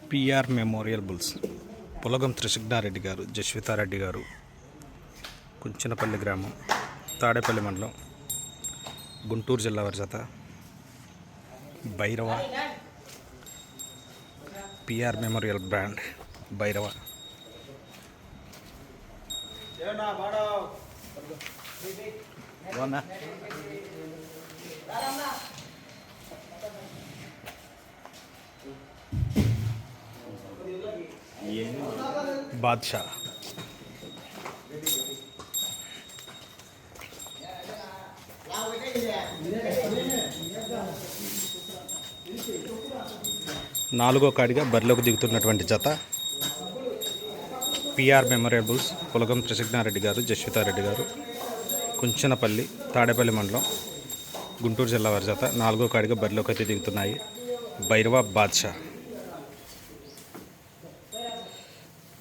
PR memorial bulls Pulagam Trishignareddy గారు, జస్వితారెడ్డి గారు, కుంచనపల్లి గ్రామం, తాడేపల్లి మండలం, గుంటూరు జిల్లా వారి జత. Bhairava PR memorial brand Bhairava. Badshah నాలుగో కాడిగా బరిలోకి దిగుతున్నటువంటి జత PR memorial bulls Pulagam Trishignareddy గారు, జస్వితారెడ్డి గారు, కుంచనపల్లి, తాడేపల్లి మండలం, గుంటూరు జిల్లా వారి జత. నాలుగో కాడిగా బరిలోకి అయితే దిగుతున్నాయి. భైరవ బాద్షా.